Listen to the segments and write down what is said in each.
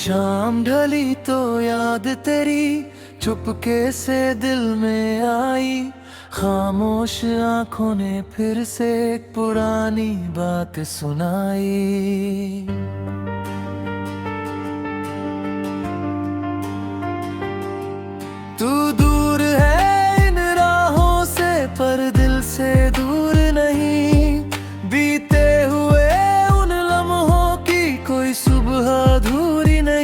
शाम ढली तो याद तेरी चुपके से दिल में आई। खामोश आंखों ने फिर से एक पुरानी बात सुनाई। तू दूर है इन राहों से पर दिल से दूर नहीं। बीते हुए उन लम्हों की कोई सुबह अधूरी नहीं।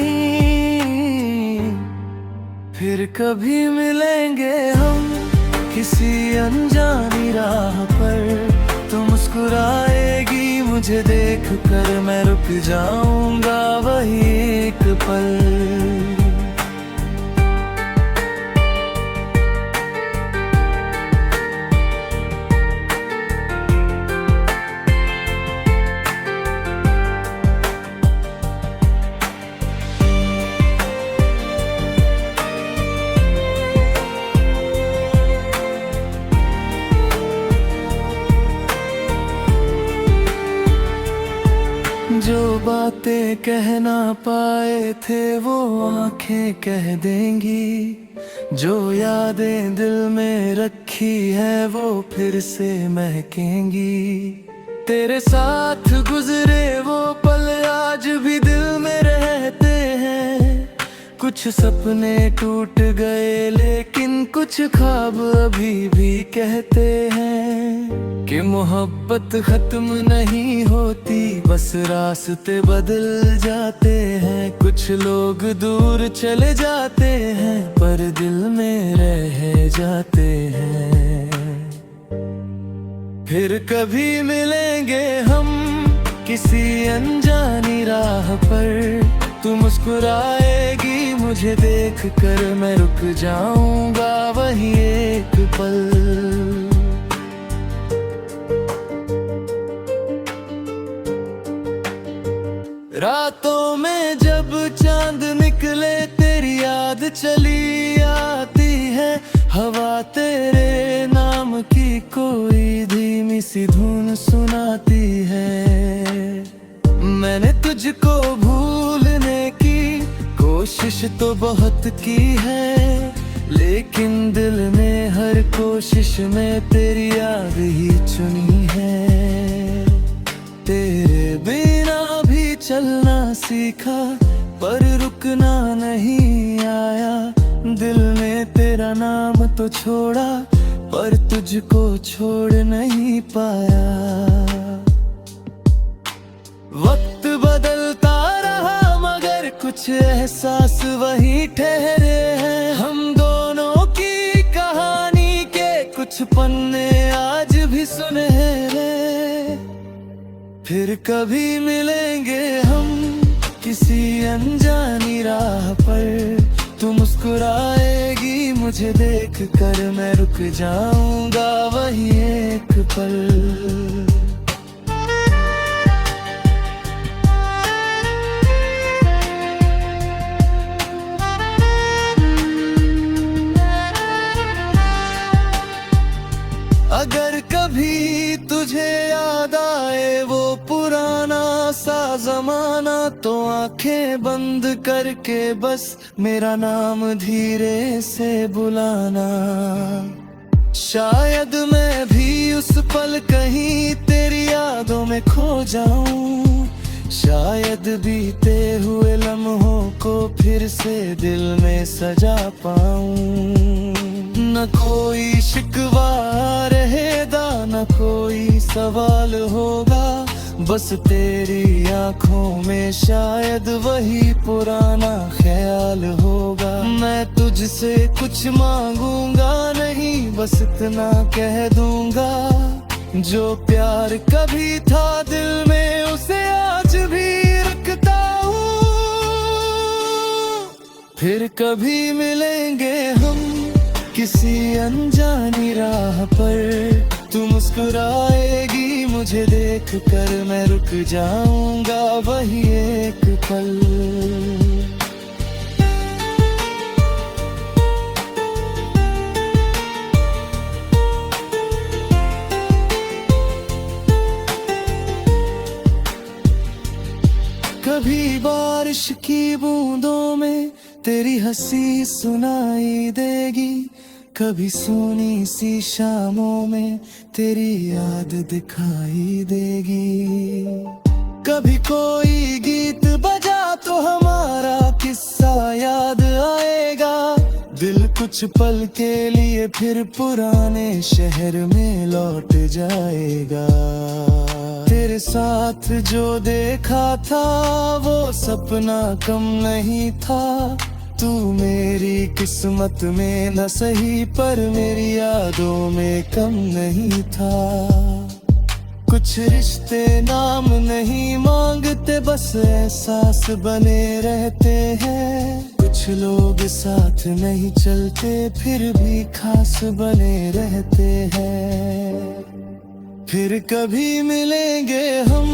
फिर कभी मिलेंगे हम किसी अनजानी राह पर। तू मुस्कुराएगी मुझे देख कर, मैं रुक जाऊंगा वही एक पल। जो बातें कह ना पाए थे वो आंखें कह देंगी। जो यादें दिल में रखी है वो फिर से महकेंगी। तेरे साथ गुजरे वो पल आज भी दिल में रहते हैं। कुछ सपने टूट गए लेकिन कुछ ख्वाब अभी भी कहते हैं कि मोहब्बत खत्म नहीं होती, बस रास्ते बदल जाते हैं। कुछ लोग दूर चले जाते हैं पर दिल में रह जाते हैं। फिर कभी मिलेंगे हम किसी अनजानी राह पर। तू मुस्कुराएगी मुझे देख कर, मैं रुक जाऊंगा वही एक पल। रातों में जब चांद निकले तेरी याद चली आती है। हवा तेरे नाम की कोई धीमी सी धुन सुनाती है। मैंने तुझको भूलने की कोशिश तो बहुत की है, लेकिन दिल ने हर कोशिश में तेरी याद ही चुनी है। तेरे बिना भी चलना सीखा पर रुकना नहीं आया। दिल ने तेरा नाम तो छोड़ा पर तुझको छोड़ नहीं पाया। वक्त बदलता रहा मगर कुछ एहसास वही ठहरे हैं। हम दोनों की कहानी के कुछ पन्ने आज भी सुनहरे। फिर कभी मिलेंगे हम किसी अनजानी राह पर। तू मुस्कुराएगी मुझे देख कर, मैं रुक जाऊंगा वही एक पल। अगर कभी तुझे याद आए वो पुराना सा जमाना, तो आंखें बंद करके बस मेरा नाम धीरे से बुलाना। शायद मैं भी उस पल कहीं तेरी यादों में खो जाऊं। शायद बीते हुए लम्हों को फिर से दिल में सजा पाऊं। न कोई शिकवा रहेगा न कोई सवाल होगा, बस तेरी आंखों में शायद वही पुराना ख्याल होगा। मैं तुझसे कुछ मांगूंगा नहीं, बस इतना कह दूंगा। जो प्यार कभी था दिल में उसे आज भी रखता हूँ। फिर कभी मिलेंगे हम किसी अनजानी राह पर। तू मुस्कुराएगी मुझे देख कर, मैं रुक जाऊंगा वही एक पल। कभी बारिश की बूंदों में तेरी हंसी सुनाई देगी, कभी सोनी सी शामों में तेरी याद दिखाई देगी। कभी कोई गीत बजा तो हमारा किस्सा याद आएगा, दिल कुछ पल के लिए फिर पुराने शहर में लौट जाएगा। तेरे साथ जो देखा था वो सपना कम नहीं था, तू मेरी किस्मत में न सही पर मेरी यादों में कम नहीं था। कुछ रिश्ते नाम नहीं मांगते, बस एहसास बने रहते हैं। कुछ लोग साथ नहीं चलते फिर भी खास बने रहते हैं। फिर कभी मिलेंगे हम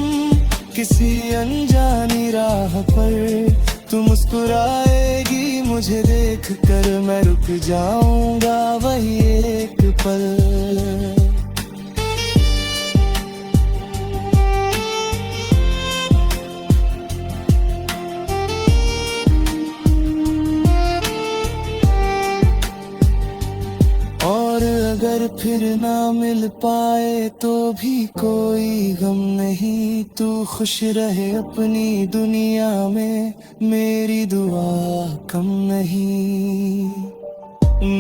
किसी अनजानी राह पर, तू मुस्कुराएगी मुझे देख कर, मैं रुक जाऊंगा वही एक पल। और अगर फिर ना मिल पाए तो भी कोई गम नहीं, तू खुश रहे अपनी दुनिया में, मेरी दुआ कम नहीं।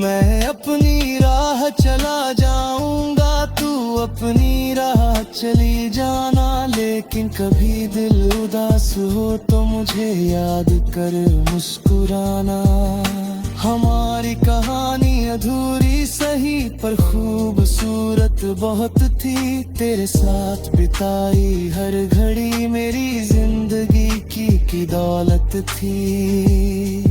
मैं अपनी राह चला जाऊंगा, तू अपनी राह चली जाना, लेकिन कभी दिल उदास हो तो मुझे याद कर मुस्कुराना। हमारी कहानी अधूरी सही पर खूबसूरत बहुत थी, तेरे साथ बिताई हर घड़ी मेरी जिंदगी की दौलत थी।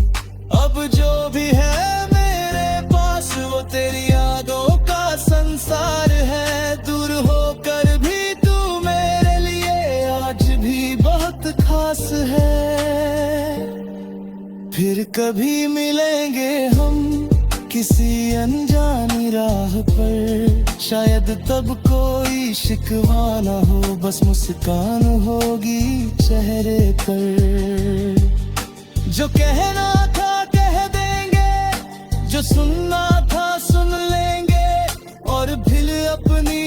अब जो भी है मेरे पास वो तेरी यादों का संसार है, दूर होकर भी तू मेरे लिए आज भी बहुत खास है। फिर कभी मिलेंगे हम किसी अनजानी राह पर, शायद तब कोई शिकवा ना हो, बस मुस्कान होगी चेहरे पर। जो कहना था कह देंगे, जो सुनना था सुन लेंगे, और फिर अपनी